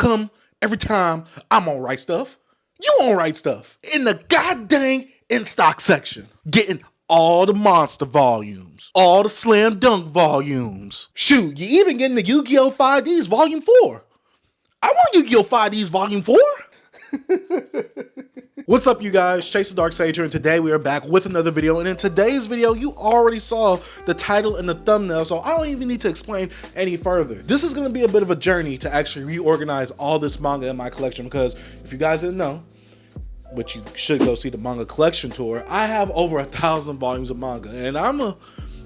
come every time I'm on Right Stuff, you on Right Stuff in the goddamn in stock section, getting all the monster volumes, all the slam dunk volumes. Shoot, you even getting the Yu-Gi-Oh! 5Ds Volume 4. I want Yu-Gi-Oh! 5Ds Volume 4. What's up, you guys? Chase the Dark Sage here, and today we are back with another video. And in today's video, you already saw the title and the thumbnail, so I don't even need to explain any further. This is going to be a bit of a journey to actually reorganize all this manga in my collection, because if you guys didn't know, but you should go see the manga collection tour, I have over 1,000 volumes of manga, and I'm a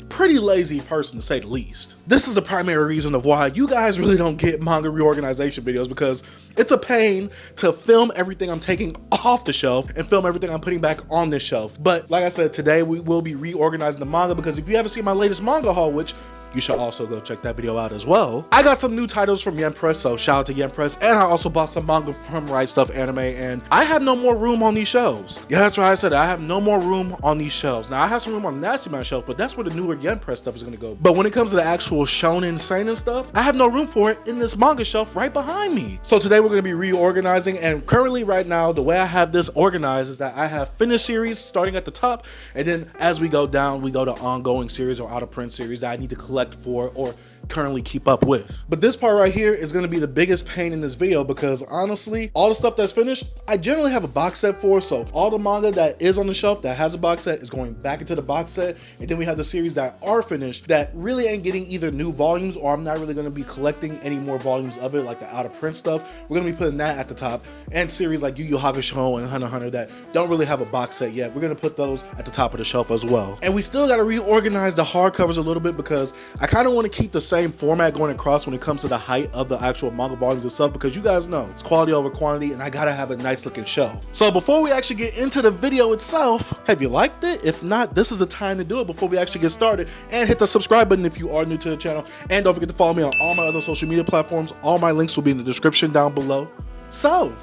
pretty lazy person, to say the least. This is the primary reason of why you guys really don't get manga reorganization videos, because it's a pain to film everything I'm taking off the shelf and film everything I'm putting back on this shelf. But like I said, today we will be reorganizing the manga, because if you haven't seen my latest manga haul, which you should also go check that video out as well, I got some new titles from Yen Press, so shout out to Yen Press. And I also bought some manga from Right Stuff Anime, and I have no more room on these shelves. Yeah, that's right, I said it. I have no more room on these shelves. Now, I have some room on the Nasty Man shelf, but that's where the newer Yen Press stuff is gonna go. But when it comes to the actual shonen seinen stuff, I have no room for it in this manga shelf right behind me. So today we're gonna be reorganizing, and currently right now, the way I have this organized is that I have finished series starting at the top, and then as we go down, we go to ongoing series or out of print series that I need to collect for or currently keep up with. But this part right here is going to be the biggest pain in this video, because honestly, all the stuff that's finished, I generally have a box set for, so all the manga that is on the shelf that has a box set is going back into the box set, and then we have the series that are finished that really ain't getting either new volumes, or I'm not really going to be collecting any more volumes of it, like the out of print stuff. We're going to be putting that at the top, and series like Yu Yu Hakusho and Hunter x Hunter that don't really have a box set yet, we're going to put those at the top of the shelf as well. And we still got to reorganize the hardcovers a little bit, because I kind of want to keep the same format going across when it comes to the height of the actual manga volumes itself, because you guys know it's quality over quantity, and I gotta have a nice looking shelf. So before we actually get into the video itself, have you liked it? If not, this is the time to do it before we actually get started, and hit the subscribe button if you are new to the channel, and don't forget to follow me on all my other social media platforms. All my links will be in the description down below. So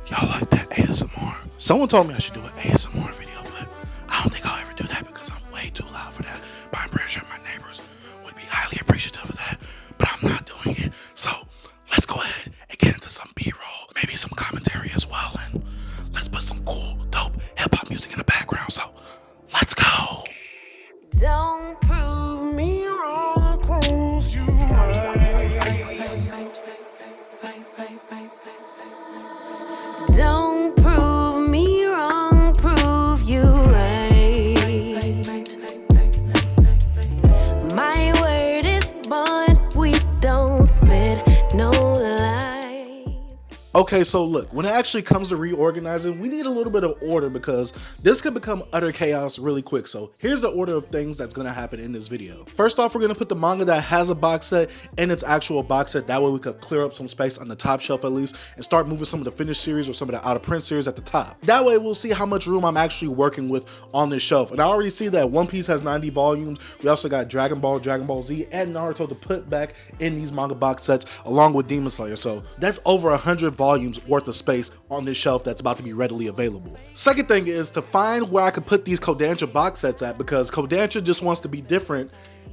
y'all like that ASMR? Someone told me I should do an ASMR video, but I don't think I'll ever do that because I'm way too loud for that. But I'm pretty sure my neighbors would be highly appreciative of that, but I'm not doing it. So let's go ahead and get into some B-roll, maybe some commentary as well, and let's put some cool, dope hip-hop music in the background. So let's go. Don't prove me wrong, prove you right. Don't prove me wrong, prove you right. My word is bond, we don't spit no lies. Okay, so look, when it actually comes to reorganizing, we need a little bit of order, because this could become utter chaos really quick. So here's the order of things that's gonna happen in this video. First off, we're gonna put the manga that has a box set in its actual box set. That way we could clear up some space on the top shelf at least, and start moving some of the finished series or some of the out of print series at the top. That way we'll see how much room I'm actually working with on this shelf. And I already see that One Piece has 90 volumes. We also got Dragon Ball, Dragon Ball Z, and Naruto to put back in these manga box sets, along with Demon Slayer. So that's over 100 volumes worth of space on this shelf that's about to be readily available. Second thing is to find where I could put these Kodansha box sets at, because Kodansha just wants to be different,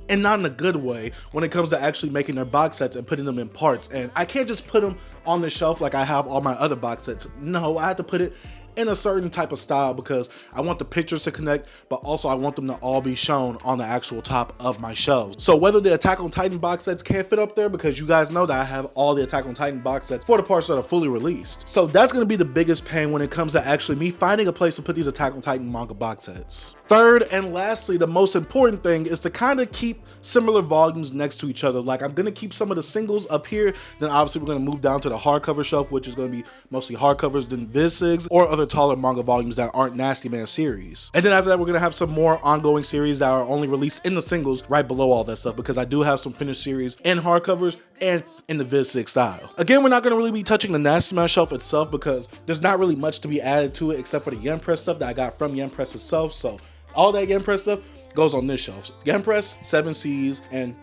and not in a good way, when it comes to actually making their box sets and putting them in parts. And I can't just put them on the shelf like I have all my other box sets. No, I have to put it in a certain type of style, because I want the pictures to connect, but also I want them to all be shown on the actual top of my shelves. So whether the Attack on Titan box sets can't fit up there, because you guys know that I have all the Attack on Titan box sets for the parts that are fully released. So that's gonna be the biggest pain when it comes to actually me finding a place to put these Attack on Titan manga box sets. Third and lastly, the most important thing is to kind of keep similar volumes next to each other. Like, I'm gonna keep some of the singles up here, then obviously we're gonna move down to the hardcover shelf, which is gonna be mostly hardcovers, then Visigs or other taller manga volumes that aren't Nasty Man series. And then after that, we're gonna have some more ongoing series that are only released in the singles right below all that stuff, because I do have some finished series in hardcovers and in the Visig style. Again, we're not gonna really be touching the Nasty Man shelf itself, because there's not really much to be added to it except for the Yen Press stuff that I got from Yen Press itself. So all that Yen Press stuff goes on this shelf. Yen Press, 7 Cs, and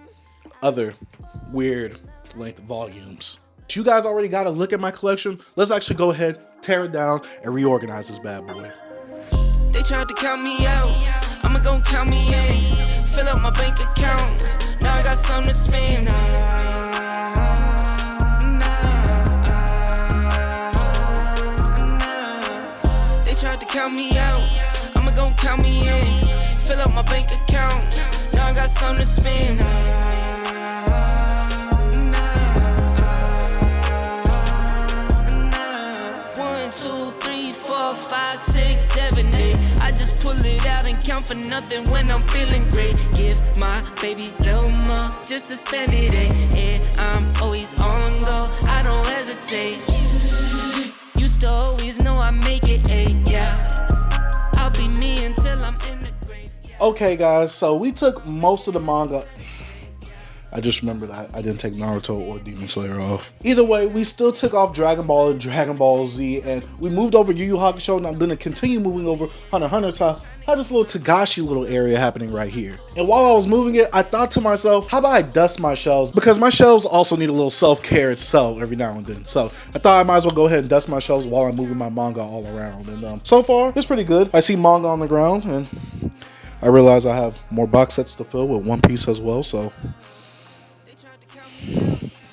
other weird length volumes. You guys already got a look at my collection. Let's actually go ahead, tear it down, and reorganize this bad boy. They tried to count me out, I'ma gon' count me in. Fill up my bank account, now I got got something to spend. They tried to count me out, I'ma gon' count me in. Fill up my bank account, now I got something to spend. 1, 2, 3, 4, 5, 6, 7, 8. I just pull it out and count for nothing when I'm feeling great. Give my baby little more, just to spend it, and I'm always on go, I don't hesitate. Used to always know I make it, yeah. I'll be me until I'm in the grave. Okay guys, so we took most of the manga. I just remembered I didn't take Naruto or Demon Slayer off. Either way, we still took off Dragon Ball and Dragon Ball Z, and we moved over Yu Yu Hakusho, and I'm gonna continue moving over Hunter x Hunter. So I had this little Togashi little area happening right here. And while I was moving it, I thought to myself, how about I dust my shelves? Because my shelves also need a little self-care itself every now and then. So I thought I might as well go ahead and dust my shelves while I'm moving my manga all around. And so far, it's pretty good. I see manga on the ground, and I realize I have more box sets to fill with One Piece as well, so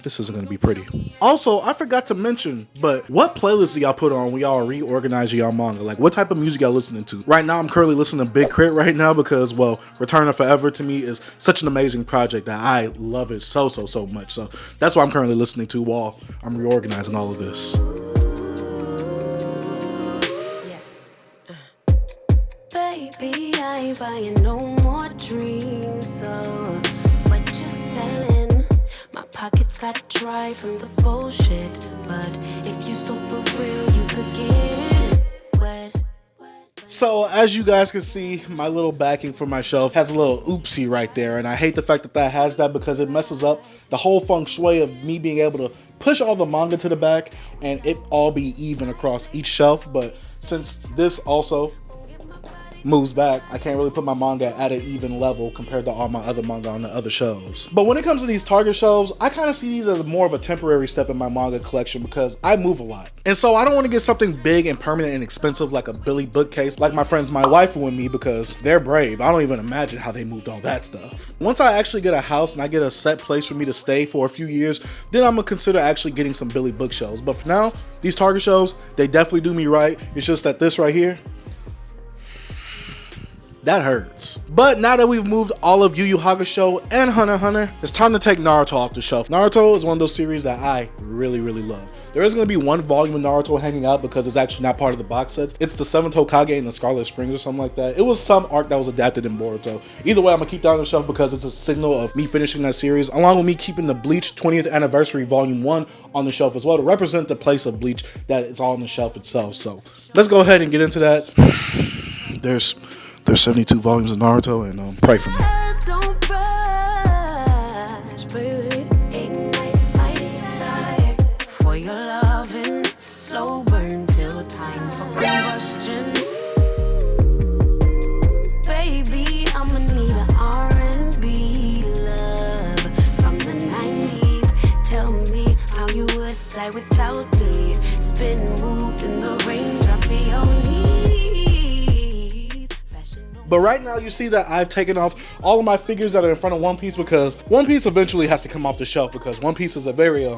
this isn't gonna be pretty. Also, I forgot to mention, but what playlist do y'all put on when y'all reorganize y'all manga? Like, what type of music y'all listening to? Right now, I'm currently listening to Big Crit right now because, well, Return of Forever to me is such an amazing project that I love it so much. So that's what I'm currently listening to while I'm reorganizing all of this. Baby, I ain't buying no more dreams, so what you selling? My pockets got dry from the bullshit, but if you so for real, you could get wet. So as you guys can see, my little backing for my shelf has a little oopsie right there, and I hate the fact that that has that because it messes up the whole feng shui of me being able to push all the manga to the back and it all be even across each shelf. But since this also moves back, I can't really put my manga at an even level compared to all my other manga on the other shelves. But when it comes to these Target shelves, I kind of see these as more of a temporary step in my manga collection because I move a lot. And so I don't want to get something big and permanent and expensive like a Billy bookcase like my friends My Waifu and me, because they're brave. I don't even imagine how they moved all that stuff. Once I actually get a house and I get a set place for me to stay for a few years, then I'm gonna consider actually getting some Billy bookshelves. But for now, these Target shelves, they definitely do me right. It's just that this right here, that hurts. But now that we've moved all of Yu Yu Hakusho and Hunter x Hunter, it's time to take Naruto off the shelf. Naruto is one of those series that I really love. There is going to be one volume of Naruto hanging out because it's actually not part of the box sets. It's the 7th Hokage and the Scarlet Springs or something like that. It was some arc that was adapted in Boruto. Either way, I'm going to keep that on the shelf because it's a signal of me finishing that series, along with me keeping the Bleach 20th Anniversary Volume 1 on the shelf as well to represent the place of Bleach that it's all on the shelf itself. So let's go ahead and get into that. There's 72 volumes of Naruto, and pray for me. Don't rush, baby. Ignite my desire for your loving. Slow burn till time for combustion. Baby, I'ma need an R&B love from the 90s. Tell me how you would die without me. Spin, move in the rain, drop to your knees. But right now you see that I've taken off all of my figures that are in front of One Piece because One Piece eventually has to come off the shelf because One Piece is a very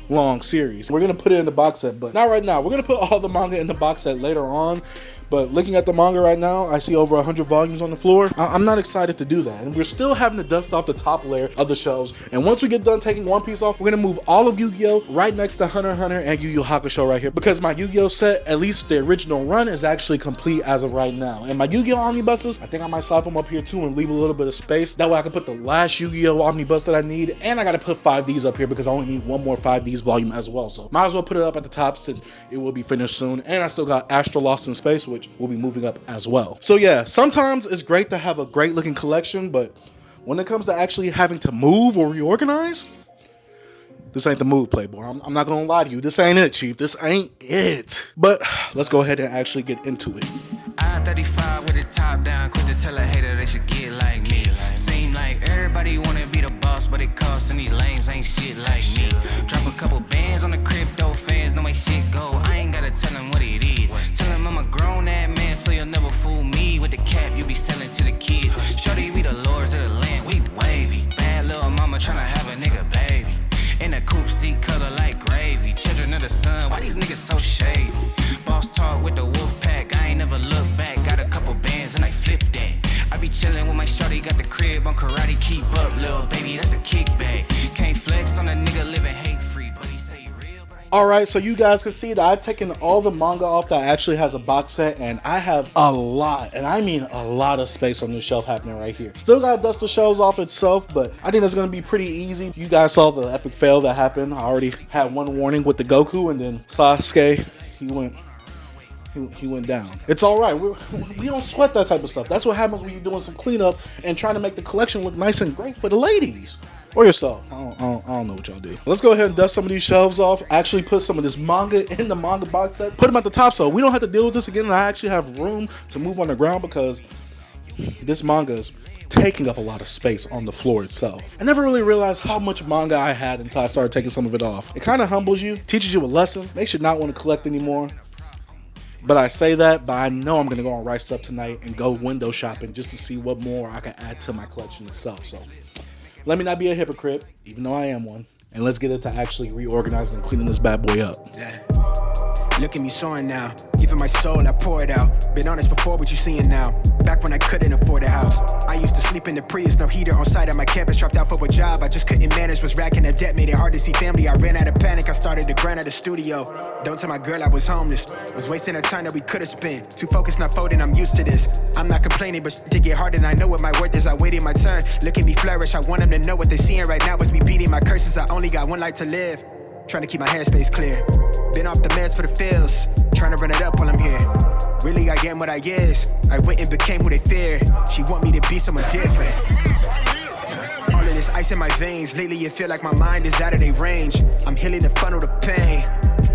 long series. We're gonna put it in the box set, but not right now. We're gonna put all the manga in the box set later on. But looking at the manga right now, I see over 100 volumes on the floor. I'm not excited to do that. And we're still having to dust off the top layer of the shelves. And once we get done taking One Piece off, we're gonna move all of Yu-Gi-Oh! Right next to Hunter x Hunter and Yu Yu Hakusho right here. Because my Yu-Gi-Oh! Set, at least the original run, is actually complete as of right now. And my Yu-Gi-Oh! Omnibuses, I think I might slap them up here too and leave a little bit of space. That way I can put the last Yu-Gi-Oh! Omnibus that I need. And I gotta put 5Ds up here because I only need one more 5Ds volume as well. So might as well put it up at the top since it will be finished soon. And I still got Astro Lost in Space, which will be moving up as well. So yeah, sometimes it's great to have a great looking collection, but when it comes to actually having to move or reorganize, this ain't the move, Playboy. I'm not gonna lie to you. This ain't it, Chief. This ain't it. But let's go ahead and actually get into it. I-35 with the top down, quick to tell a hater they should get like me. Seem like everybody wanna be the boss, but it costs and these lames ain't shit like me. Drop a couple bands on the crypto fans, know my shit go. I ain't gotta tell them what it is. Tell them I'm a grown ass man, so you'll never fool me with the cap you be selling to the kids. Shorty, we the lords of the land, we wavy. Bad little these niggas so shady. Boss talk with the wolf pack, I ain't never look back. Got a couple bands and I flip that. I be chillin' with my shorty, got the crib on karate. Keep up, little baby, that's a kickback. Can't flex on a nigga living hate free, but he say real. Alright, so you guys can see that I've taken all the manga off that actually has a box set, and I have a lot, and I mean a lot of space on this shelf happening right here. Still gotta dust the shelves off itself, but I think that's gonna be pretty easy. You guys saw the epic fail that happened. I already had one warning with the Goku, and then Sasuke, he went down. It's all right. We don't sweat that type of stuff. That's what happens when you're doing some cleanup and trying to make the collection look nice and great for the ladies. Or yourself. I don't know what y'all do. Let's go ahead and dust some of these shelves off. Actually put some of this manga in the manga box sets. Put them at the top so we don't have to deal with this again. And I actually have room to move on the ground because this manga is taking up a lot of space on the floor itself. I never really realized how much manga I had until I started taking some of it off. It kind of humbles you, teaches you a lesson, makes you not want to collect anymore. But I say that, but I know I'm going to go on Right Stuff tonight and go window shopping just to see what more I can add to my collection itself. So let me not be a hypocrite, even though I am one. And let's get into actually reorganizing and cleaning this bad boy up. Yeah. Look at me soaring now. Giving my soul, I pour it out. Been honest before, what you seeing now. Back when I couldn't afford a house. I used to sleep in the Prius, no heater on site at my campus. Dropped out for a job, I just couldn't manage. Was racking up debt, made it hard to see family. I ran out of panic, I started to grind at the studio. Don't tell my girl I was homeless. Was wasting the time that we could've spent. Too focused, not folding, I'm used to this. I'm not complaining, but to get hard and I know what my worth is. I waited my turn, look at me flourish. I want them to know what they're seeing right now is me beating my curses. I only got one life to live. Trying to keep my headspace clear. Been off the meds for the feels. Trying to run it up while I'm here. Really, I am what I is. I went and became who they fear. She want me to be someone different. All of this ice in my veins. Lately, it feel like my mind is out of their range. I'm healing the funnel to pain.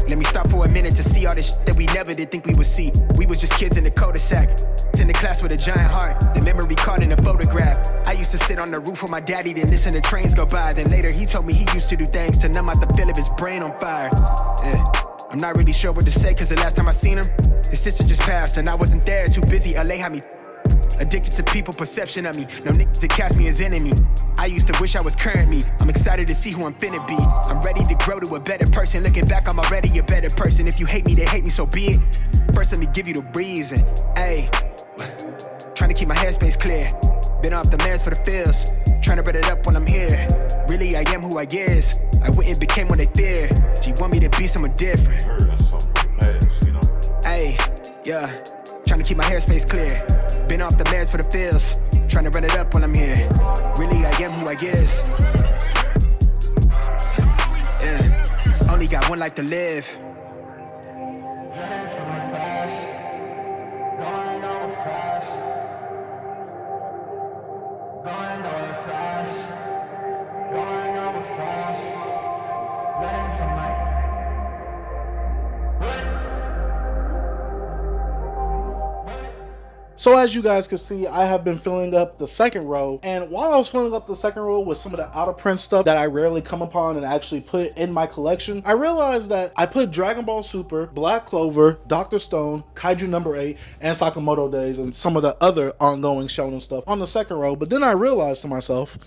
Let me stop for a minute to see all this shit that we never did think we would see. We was just kids in the cul-de-sac. Attended class with a giant heart. The memory caught in a photograph. I used to sit on the roof with my daddy, then listen to trains go by. Then later, he told me he used to do things to numb out the feel of his brain on fire. Yeah. I'm not really sure what to say, cause the last time I seen him, his sister just passed and I wasn't there, too busy, LA had me addicted to people perception of me, no niggas to cast me as enemy. I used to wish I was current me, I'm excited to see who I'm finna be. I'm ready to grow to a better person, looking back I'm already a better person. If you hate me, they hate me, so be it. First let me give you the reason, ayy. Trying to keep my headspace clear, been off the meds for the feels. Trying to run it up while I'm here. Really, I am who I is. I went and became what they fear. She want me to be someone different. Ayy, yeah. Trying to keep my headspace clear. Been off the meds for the feels. Trying to run it up while I'm here. Really, I am who I is. Yeah. Only got one life to live. Running from my past. Going on fast. Going on fast. Going on fast. Running from my. So as you guys can see, I have been filling up the second row, and while I was filling up the second row with some of the out of print stuff that I rarely come upon and actually put in my collection, I realized that I put Dragon Ball Super, Black Clover, Dr. Stone, Kaiju number 8, and Sakamoto Days, and some of the other ongoing shonen stuff on the second row. But then I realized to myself,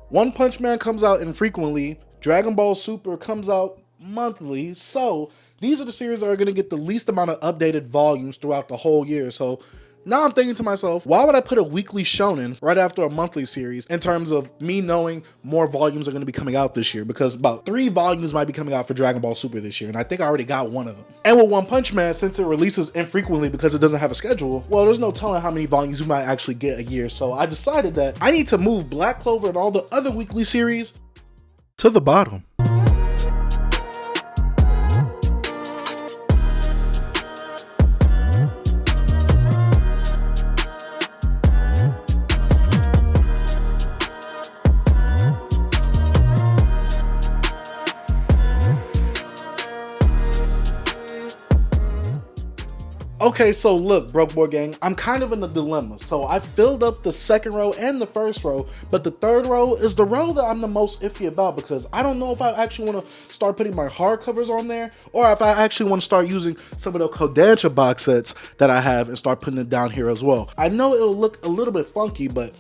One Punch Man comes out infrequently, Dragon Ball Super comes out monthly, so these are the series that are going to get the least amount of updated volumes throughout the whole year. So now I'm thinking to myself, why would I put a weekly shonen right after a monthly series in terms of me knowing more volumes are going to be coming out this year? Because about 3 volumes might be coming out for Dragon Ball Super this year, and I think I already got one of them. And with One Punch Man, since it releases infrequently because it doesn't have a schedule, well, there's no telling how many volumes we might actually get a year. So I decided that I need to move Black Clover and all the other weekly series to the bottom. Okay, so look, Broke Boy Gang, I'm kind of in a dilemma. So I filled up the second row and the first row, but the third row is the row that I'm the most iffy about because I don't know if I actually want to start putting my hardcovers on there or if I actually want to start using some of the Kodansha box sets that I have and start putting it down here as well. I know it'll look a little bit funky, but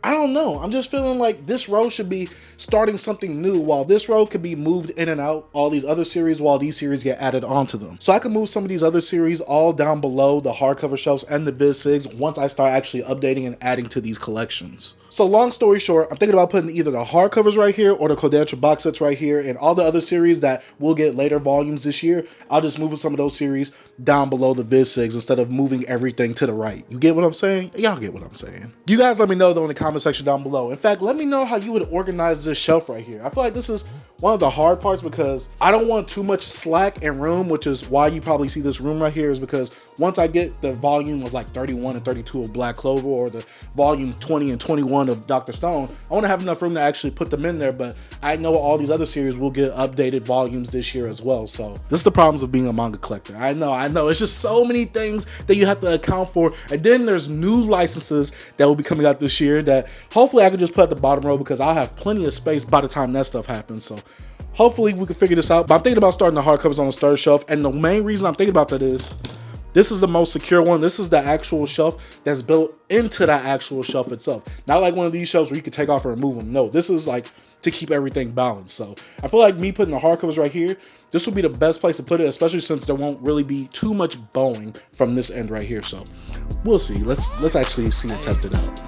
I don't know. I'm just feeling like this row should be starting something new, while this row could be moved in and out all these other series while these series get added onto them. So I can move some of these other series all down below the hardcover shelves and the Viz Sigs once I start actually updating and adding to these collections. So long story short, I'm thinking about putting either the hardcovers right here or the Kodansha box sets right here, and all the other series that will get later volumes this year, I'll just move some of those series down below the Viz Sigs instead of moving everything to the right. You get what I'm saying? Y'all get what I'm saying. You guys let me know though in the comment section down below. In fact, let me know how you would organize this shelf right here. I feel like this is one of the hard parts because I don't want too much slack and room, which is why you probably see this room right here, is because once I get the volume of like 31 and 32 of Black Clover or the volume 20 and 21 of Dr. Stone, I want to have enough room to actually put them in there, but I know all these other series will get updated volumes this year as well. So this is the problems of being a manga collector. I know. It's just so many things that you have to account for. And then there's new licenses that will be coming out this year that hopefully I can just put at the bottom row because I'll have plenty of space by the time that stuff happens. So hopefully we can figure this out. But I'm thinking about starting the hardcovers on the third shelf. And the main reason I'm thinking about that is this is the most secure one. This is the actual shelf that's built into that actual shelf itself. Not like one of these shelves where you can take off and remove them. No, this is like to keep everything balanced. So I feel like me putting the hardcovers right here, this will be the best place to put it, especially since there won't really be too much bowing from this end right here. So we'll see. Let's actually see and test it out.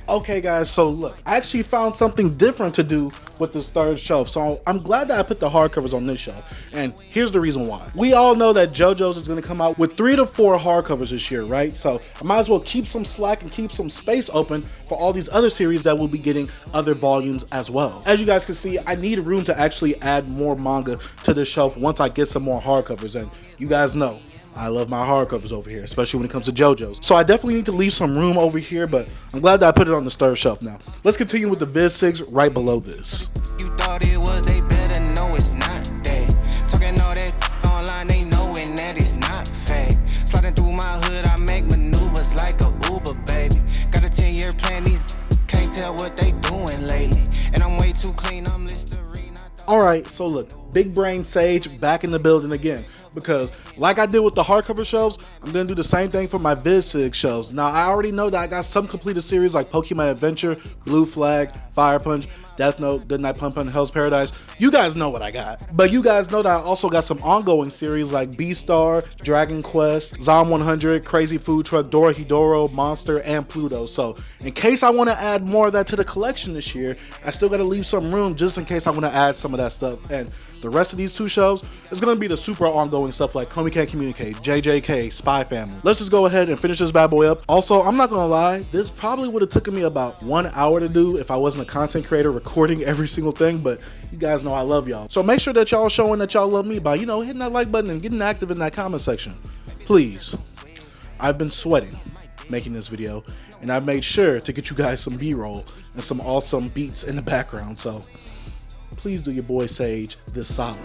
Okay guys, so look, I actually found something different to do with this third shelf. So I'm glad that I put the hardcovers on this shelf. And here's the reason why. We all know that JoJo's is going to come out with 3 to 4 hardcovers this year, right? So I might as well keep some slack and keep some space open for all these other series that will be getting other volumes as well. As you guys can see, I need room to actually add more manga to this shelf once I get some more hardcovers. And you guys know I love my hardcovers over here, especially when it comes to JoJo's. So I definitely need to leave some room over here, but I'm glad that I put it on the third shelf now. Let's continue with the Viz Sigs right below this. You thought it was, they better know it's not that. Talking all that online, they knowing that it's not fact. Sliding through my hood, I make maneuvers like a Uber, baby. Got a 10-year plan, these can't tell what they doing lately. And I'm way too clean, I'm Listerine. Alright, so look, Big Brain Sage back in the building again. Because like I did with the hardcover shelves, I'm going to do the same thing for my Viz Sig shelves. Now, I already know that I got some completed series like Pokemon Adventure, Blue Flag, Fire Punch, Death Note, Goodnight Pump and Hell's Paradise. You guys know what I got. But you guys know that I also got some ongoing series like Beastar, Dragon Quest, Zom 100, Crazy Food Truck, Dorohedoro, Monster, and Pluto. So in case I want to add more of that to the collection this year, I still got to leave some room just in case I want to add some of that stuff. And the rest of these 2 shelves is going to be the super ongoing stuff like Homie Can't Communicate, JJK, Spy Family. Let's just go ahead and finish this bad boy up. Also, I'm not going to lie, this probably would have taken me about 1 hour to do if I wasn't a content creator recording every single thing, but you guys know I love y'all. So make sure that y'all showing that y'all love me by, hitting that like button and getting active in that comment section. Please. I've been sweating making this video, and I've made sure to get you guys some B-roll and some awesome beats in the background, so please do your boy Sage this solid.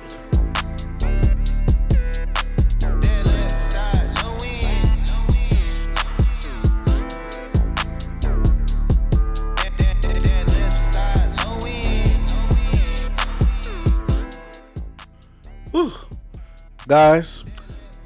Whew. Guys,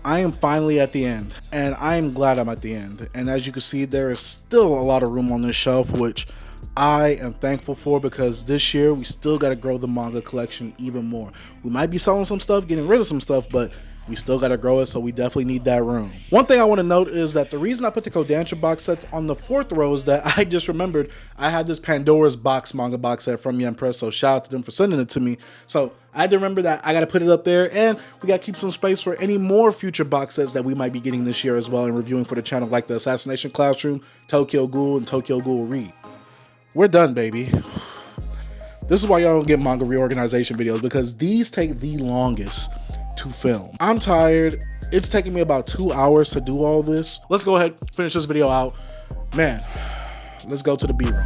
I am finally at the end, and I am glad I'm at the end. And as you can see, there is still a lot of room on this shelf, which I am thankful for, because this year we still got to grow the manga collection even more. We might be selling some stuff, getting rid of some stuff, but we still got to grow it, so we definitely need that room. One thing I want to note is that the reason I put the Kodansha box sets on the 4th row is that I just remembered I had this Pandora's Box manga box set from Yen Press, so shout out to them for sending it to me. So I had to remember that I got to put it up there, and we got to keep some space for any more future box sets that we might be getting this year as well and reviewing for the channel, like the Assassination Classroom, Tokyo Ghoul, and Tokyo Ghoul Read. We're done, baby. This is why y'all don't get Manga Reorganization videos, because these take the longest to film. I'm tired. It's taking me about 2 hours to do all this. Let's go ahead, finish this video out. Man, let's go to the B-roll.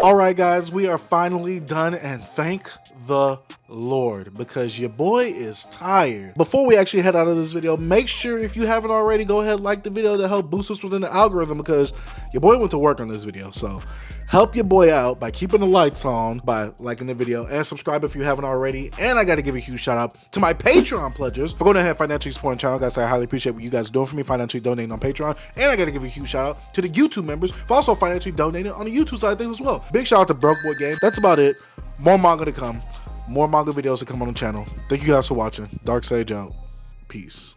All right, guys, we are finally done, and thank the Lord, because your boy is tired. Before we actually head out of this video, make sure if you haven't already, go ahead and like the video to help boost us within the algorithm, because your boy went to work on this video. So help your boy out by keeping the lights on, by liking the video, and subscribe if you haven't already. And I got to give a huge shout out to my Patreon pledgers for going ahead and financially supporting the channel. Guys, I highly appreciate what you guys are doing for me, financially donating on Patreon. And I got to give a huge shout out to the YouTube members for also financially donating on the YouTube side of things as well. Big shout out to Broke Boy Game. That's about it. More manga to come. More manga videos to come on the channel. Thank you guys for watching. Dark Sage out. Peace.